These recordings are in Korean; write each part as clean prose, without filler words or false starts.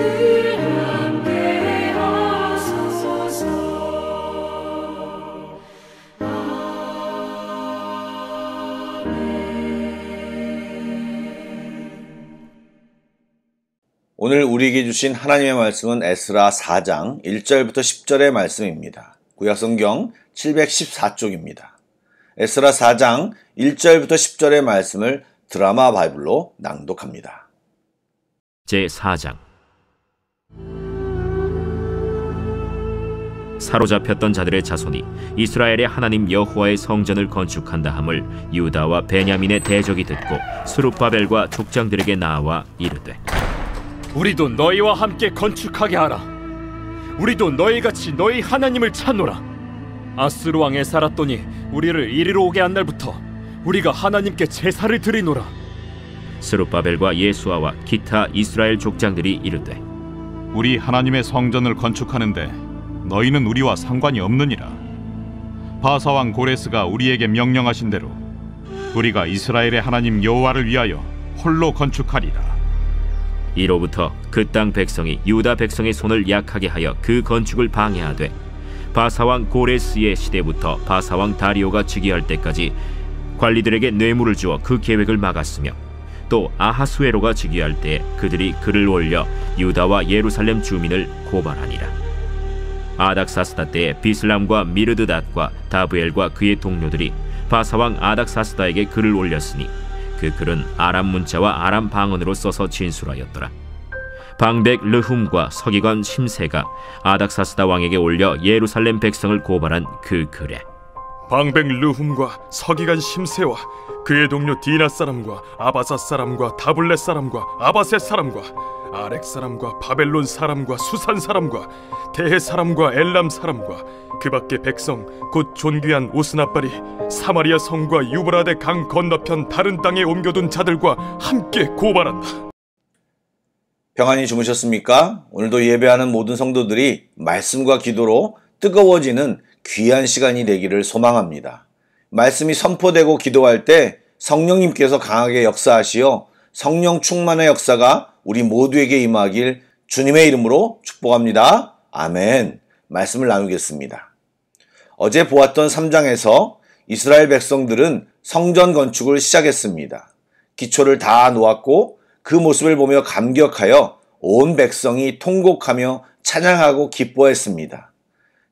늘 함께 하소서. 오늘 우리에게 주신 하나님의 말씀은 에스라 4장 1절부터 10절의 말씀입니다. 구약성경 714쪽입니다. 에스라 4장 1절부터 10절의 말씀을 드라마 바이블로 낭독합니다. 제4장. 사로잡혔던 자들의 자손이 이스라엘의 하나님 여호와의 성전을 건축한다 함을 유다와 베냐민의 대적이 듣고 스룹바벨과 족장들에게 나와 이르되, 우리도 너희와 함께 건축하게 하라. 우리도 너희같이 너희 하나님을 찾노라. 아스루 왕에 살았더니 우리를 이리로 오게 한 날부터 우리가 하나님께 제사를 드리노라. 스룹바벨과 예수아와 기타 이스라엘 족장들이 이르되, 우리 하나님의 성전을 건축하는데 너희는 우리와 상관이 없느니라. 바사왕 고레스가 우리에게 명령하신 대로 우리가 이스라엘의 하나님 여호와를 위하여 홀로 건축하리라. 이로부터 그 땅 백성이 유다 백성의 손을 약하게 하여 그 건축을 방해하되, 바사왕 고레스의 시대부터 바사왕 다리오가 즉위할 때까지 관리들에게 뇌물을 주어 그 계획을 막았으며, 또 아하수에로가 즉위할 때 그들이 글을 올려 유다와 예루살렘 주민을 고발하니라. 아닥사스다 때에 비슬람과 미르드닷과 다브엘과 그의 동료들이 바사왕 아닥사스다에게 글을 올렸으니 그 글은 아람 문자와 아람 방언으로 써서 진술하였더라. 방백 르훔과 서기관 심세가 아닥사스다 왕에게 올려 예루살렘 백성을 고발한 그 글에, 방백 르훔과 서기관 심세와 그의 동료 디나 사람과 아바사 사람과 다블렛 사람과 아바셋 사람과 아렉 사람과 바벨론 사람과 수산 사람과 대해 사람과 엘람 사람과 그 밖의 백성 곧 존귀한 오스나발이 사마리아 성과 유브라데 강 건너편 다른 땅에 옮겨둔 자들과 함께 고발한다. 평안히 주무셨습니까? 오늘도 예배하는 모든 성도들이 말씀과 기도로 뜨거워지는 귀한 시간이 되기를 소망합니다. 말씀이 선포되고 기도할 때 성령님께서 강하게 역사하시어 성령 충만의 역사가 우리 모두에게 임하길 주님의 이름으로 축복합니다. 아멘. 말씀을 나누겠습니다. 어제 보았던 3장에서 이스라엘 백성들은 성전 건축을 시작했습니다. 기초를 다 놓았고 그 모습을 보며 감격하여 온 백성이 통곡하며 찬양하고 기뻐했습니다.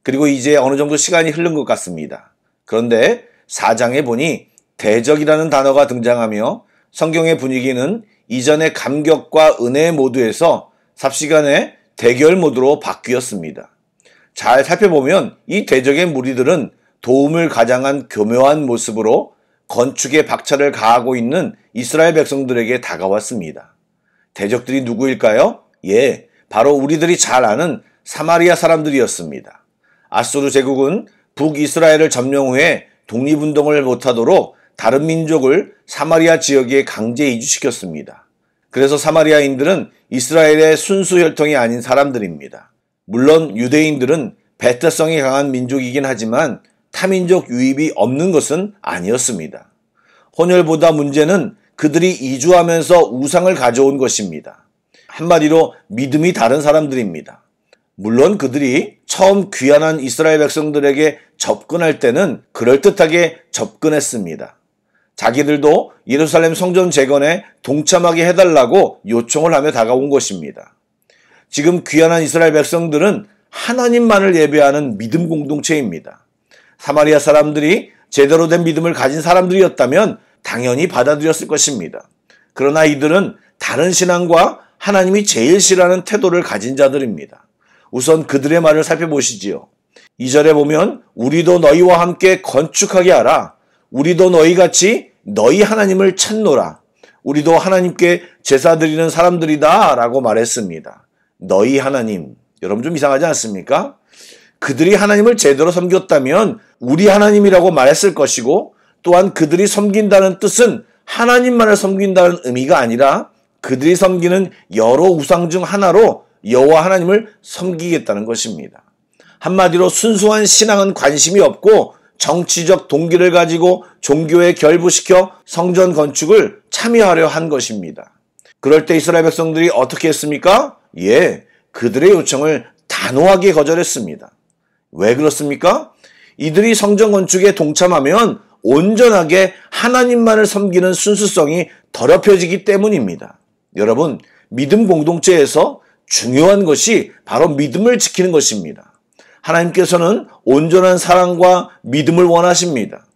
그리고 이제 어느 정도 시간이 흐른 것 같습니다. 그런데 4장에 보니 대적이라는 단어가 등장하며 성경의 분위기는 이전의 감격과 은혜 모드에서 삽시간에 대결 모드로 바뀌었습니다. 잘 살펴보면 이 대적의 무리들은 도움을 가장한 교묘한 모습으로 건축에 박차를 가하고 있는 이스라엘 백성들에게 다가왔습니다. 대적들이 누구일까요? 예, 바로 우리들이 잘 아는 사마리아 사람들이었습니다. 아수르 제국은 북이스라엘을 점령 후에 독립운동을 못하도록 다른 민족을 사마리아 지역에 강제 이주시켰습니다. 그래서 사마리아인들은 이스라엘의 순수 혈통이 아닌 사람들입니다. 물론 유대인들은 배타성이 강한 민족이긴 하지만 타민족 유입이 없는 것은 아니었습니다. 혼혈보다 문제는 그들이 이주하면서 우상을 가져온 것입니다. 한마디로 믿음이 다른 사람들입니다. 물론 그들이 처음 귀환한 이스라엘 백성들에게 접근할 때는 그럴듯하게 접근했습니다. 자기들도 예루살렘 성전 재건에 동참하게 해달라고 요청을 하며 다가온 것입니다. 지금 귀환한 이스라엘 백성들은 하나님만을 예배하는 믿음 공동체입니다. 사마리아 사람들이 제대로 된 믿음을 가진 사람들이었다면 당연히 받아들였을 것입니다. 그러나 이들은 다른 신앙과 하나님이 제일 싫어하는 태도를 가진 자들입니다. 우선 그들의 말을 살펴보시지요. 2절에 보면 우리도 너희와 함께 건축하게 하라. 우리도 너희같이 너희 하나님을 찾노라. 우리도 하나님께 제사 드리는 사람들이다 라고 말했습니다. 너희 하나님. 여러분 좀 이상하지 않습니까? 그들이 하나님을 제대로 섬겼다면 우리 하나님이라고 말했을 것이고, 또한 그들이 섬긴다는 뜻은 하나님만을 섬긴다는 의미가 아니라 그들이 섬기는 여러 우상 중 하나로 여호와 하나님을 섬기겠다는 것입니다. 한마디로 순수한 신앙은 관심이 없고 정치적 동기를 가지고 종교에 결부시켜 성전 건축을 참여하려 한 것입니다. 그럴 때 이스라엘 백성들이 어떻게 했습니까? 그들의 요청을 단호하게 거절했습니다. 왜 그렇습니까? 이들이 성전 건축에 동참하면 온전하게 하나님만을 섬기는 순수성이 더럽혀지기 때문입니다. 여러분, 믿음 공동체에서 중요한 것이 바로 믿음을 지키는 것입니다. 하나님께서는 온전한 사랑과 믿음을 원하십니다.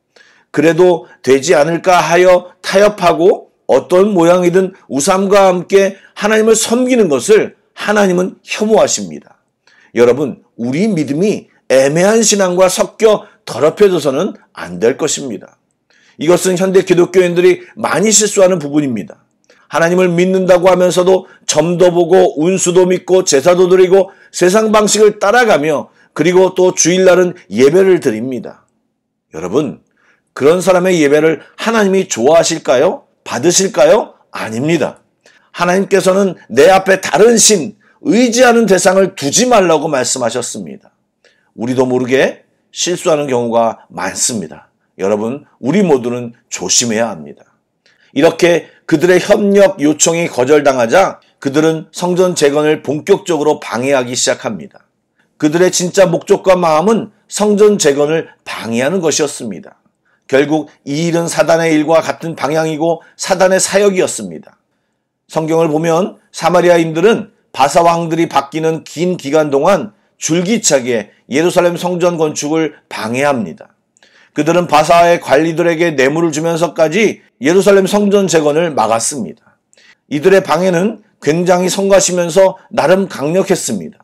그래도 되지 않을까 하여 타협하고 어떤 모양이든 우상과 함께 하나님을 섬기는 것을 하나님은 혐오하십니다. 여러분, 우리 믿음이 애매한 신앙과 섞여 더럽혀져서는 안 될 것입니다. 이것은 현대 기독교인들이 많이 실수하는 부분입니다. 하나님을 믿는다고 하면서도 점도 보고 운수도 믿고 제사도 드리고 세상 방식을 따라가며 그리고 또 주일날은 예배를 드립니다. 여러분, 그런 사람의 예배를 하나님이 좋아하실까요? 받으실까요? 아닙니다. 하나님께서는 내 앞에 다른 신, 의지하는 대상을 두지 말라고 말씀하셨습니다. 우리도 모르게 실수하는 경우가 많습니다. 여러분, 우리 모두는 조심해야 합니다. 이렇게 그들의 협력 요청이 거절당하자 그들은 성전 재건을 본격적으로 방해하기 시작합니다. 그들의 진짜 목적과 마음은 성전 재건을 방해하는 것이었습니다. 결국 이 일은 사단의 일과 같은 방향이고 사단의 사역이었습니다. 성경을 보면 사마리아인들은 바사 왕들이 바뀌는 긴 기간 동안 줄기차게 예루살렘 성전 건축을 방해합니다. 그들은 바사의 관리들에게 뇌물을 주면서까지 예루살렘 성전 재건을 막았습니다. 이들의 방해는 굉장히 성가시면서 나름 강력했습니다.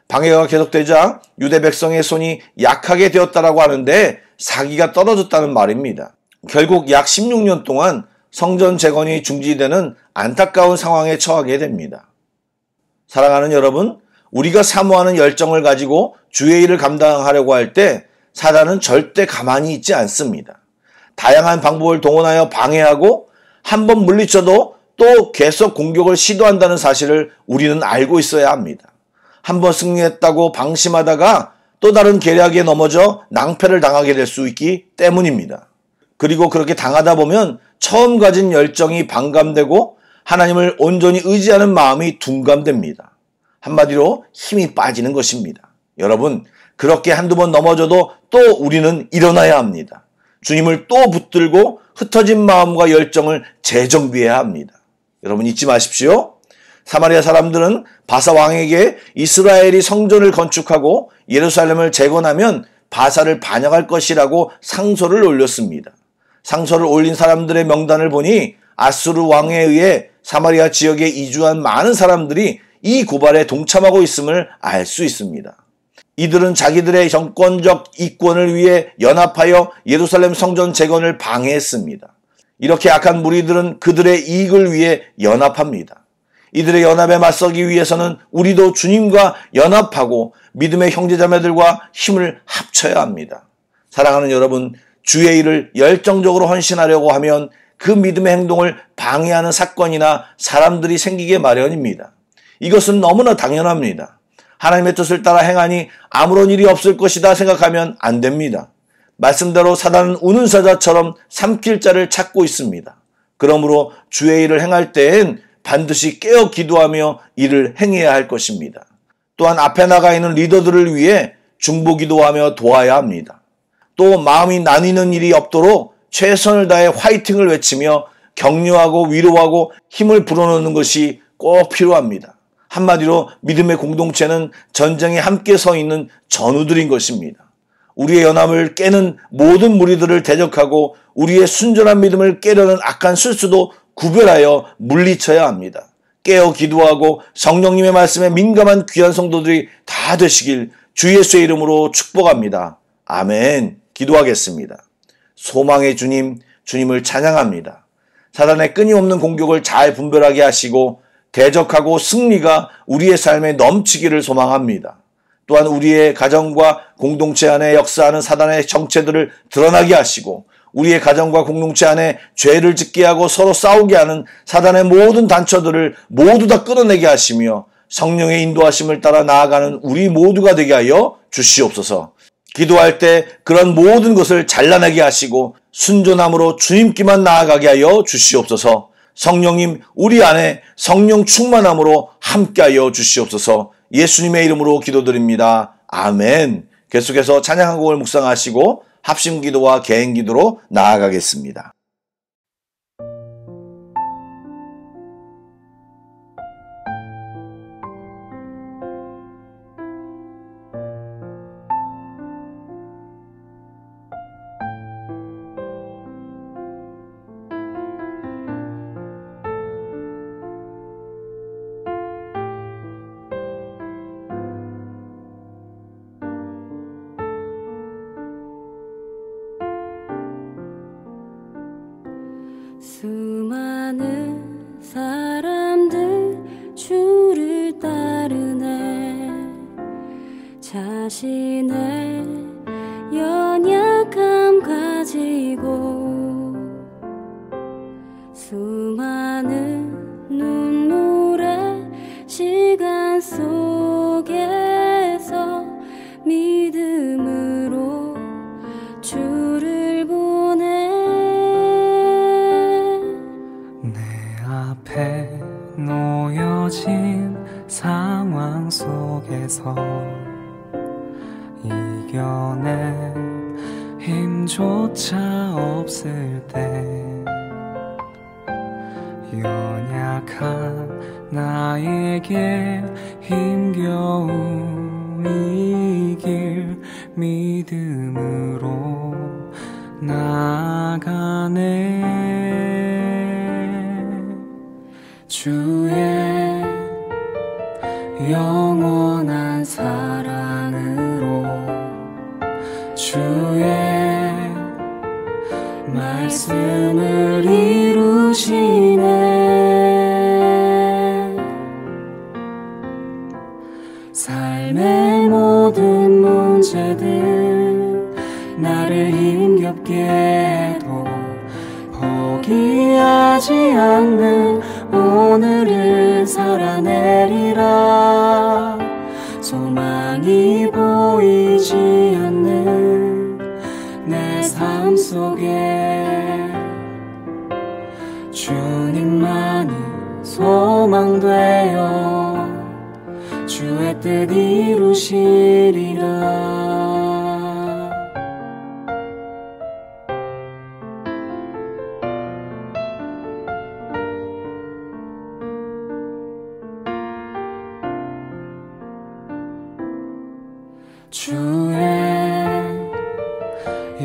방해가 계속되자 유대 백성의 손이 약하게 되었다라고 하는데 사기가 떨어졌다는 말입니다. 결국 약 16년 동안 성전 재건이 중지되는 안타까운 상황에 처하게 됩니다. 사랑하는 여러분, 우리가 사모하는 열정을 가지고 주의 일을 감당하려고 할 때 사단은 절대 가만히 있지 않습니다. 다양한 방법을 동원하여 방해하고 한번 물리쳐도 또 계속 공격을 시도한다는 사실을 우리는 알고 있어야 합니다. 한번 승리했다고 방심하다가 또 다른 계략에 넘어져 낭패를 당하게 될 수 있기 때문입니다. 그리고 그렇게 당하다 보면 처음 가진 열정이 반감되고 하나님을 온전히 의지하는 마음이 둔감됩니다. 한마디로 힘이 빠지는 것입니다. 여러분, 그렇게 한두 번 넘어져도 또 우리는 일어나야 합니다. 주님을 또 붙들고 흩어진 마음과 열정을 재정비해야 합니다. 여러분, 잊지 마십시오. 사마리아 사람들은 바사 왕에게 이스라엘이 성전을 건축하고 예루살렘을 재건하면 바사를 반역할 것이라고 상소를 올렸습니다. 상소를 올린 사람들의 명단을 보니 아수르 왕에 의해 사마리아 지역에 이주한 많은 사람들이 이 고발에 동참하고 있음을 알 수 있습니다. 이들은 자기들의 정권적 이권을 위해 연합하여 예루살렘 성전 재건을 방해했습니다. 이렇게 악한 무리들은 그들의 이익을 위해 연합합니다. 이들의 연합에 맞서기 위해서는 우리도 주님과 연합하고 믿음의 형제자매들과 힘을 합쳐야 합니다. 사랑하는 여러분, 주의 일을 열정적으로 헌신하려고 하면 그 믿음의 행동을 방해하는 사건이나 사람들이 생기게 마련입니다. 이것은 너무나 당연합니다. 하나님의 뜻을 따라 행하니 아무런 일이 없을 것이다 생각하면 안 됩니다. 말씀대로 사단은 우는 사자처럼 삼킬 자를 찾고 있습니다. 그러므로 주의 일을 행할 때엔 반드시 깨어 기도하며 일을 행해야 할 것입니다. 또한 앞에 나가 있는 리더들을 위해 중보기도하며 도와야 합니다. 또 마음이 나뉘는 일이 없도록 최선을 다해 화이팅을 외치며 격려하고 위로하고 힘을 불어넣는 것이 꼭 필요합니다. 한마디로 믿음의 공동체는 전쟁에 함께 서 있는 전우들인 것입니다. 우리의 연합을 깨는 모든 무리들을 대적하고 우리의 순전한 믿음을 깨려는 악한 술수도 구별하여 물리쳐야 합니다. 깨어 기도하고 성령님의 말씀에 민감한 귀한 성도들이 다 되시길 주 예수의 이름으로 축복합니다. 아멘. 기도하겠습니다. 소망의 주님, 주님을 찬양합니다. 사단의 끊임없는 공격을 잘 분별하게 하시고 대적하고 승리가 우리의 삶에 넘치기를 소망합니다. 또한 우리의 가정과 공동체 안에 역사하는 사단의 정체들을 드러나게 하시고 우리의 가정과 공동체 안에 죄를 짓게 하고 서로 싸우게 하는 사단의 모든 단처들을 모두 다 끊어내게 하시며 성령의 인도하심을 따라 나아가는 우리 모두가 되게 하여 주시옵소서. 기도할 때 그런 모든 것을 잘라내게 하시고 순전함으로 주님께만 나아가게 하여 주시옵소서. 성령님 우리 안에 성령 충만함으로 함께하여 주시옵소서. 예수님의 이름으로 기도드립니다. 아멘. 계속해서 찬양 한 곡을 묵상하시고 합심기도와 개인기도로 나아가겠습니다. 수많은 사람들 주를 따르네. 자신의 연약함 가지고 수많은 눈물의 시간 속에서 믿음으로 주를 보내. 내 앞에 놓여진 상황 속에서 이겨낼 힘조차 없을 때 연약한 나에게 힘겨운 이 길 믿음으로 나아가네. 주의 영원한 사랑으로 주의 말씀을 이루시네. 삶의 모든 문제들 나를 힘겹게 해도 포기하지 않는 오늘을 살아내리라. 소망이 보이지 않는 내 삶 속에 주님만이 소망되어 주의 뜻 이루시리라. 주의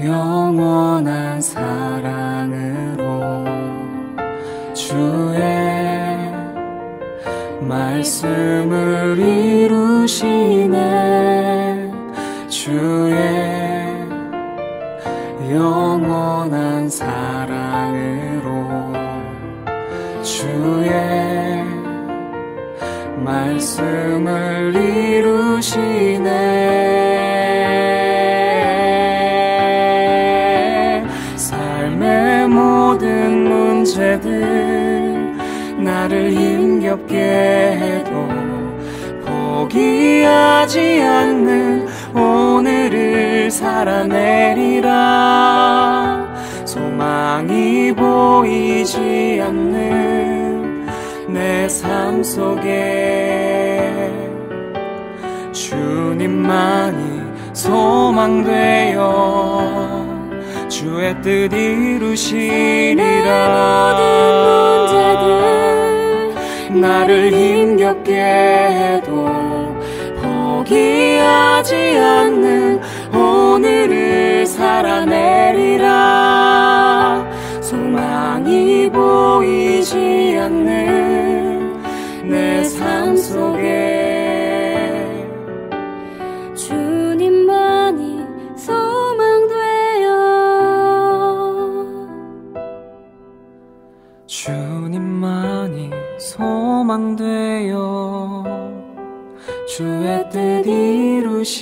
영원한 사랑으로 주의 말씀을 이루시네. 주의 영원한 사랑으로 주의 말씀을 이루시네. 삶의 모든 문제들 나를 힘겹게 해도 포기하지 않는 오늘을 살아내리라. 소망이 보이지 않는 내 삶 속에 주님만이 소망되어 주의 뜻 이루시리라. 나를 힘겹게 해도 포기하지 않는 오늘을 살아내리라. 소망이 보이지 않는 내 삶 속에 주님만이 소망되어 주님만이 소망되어 주의 뜻 이루시리라.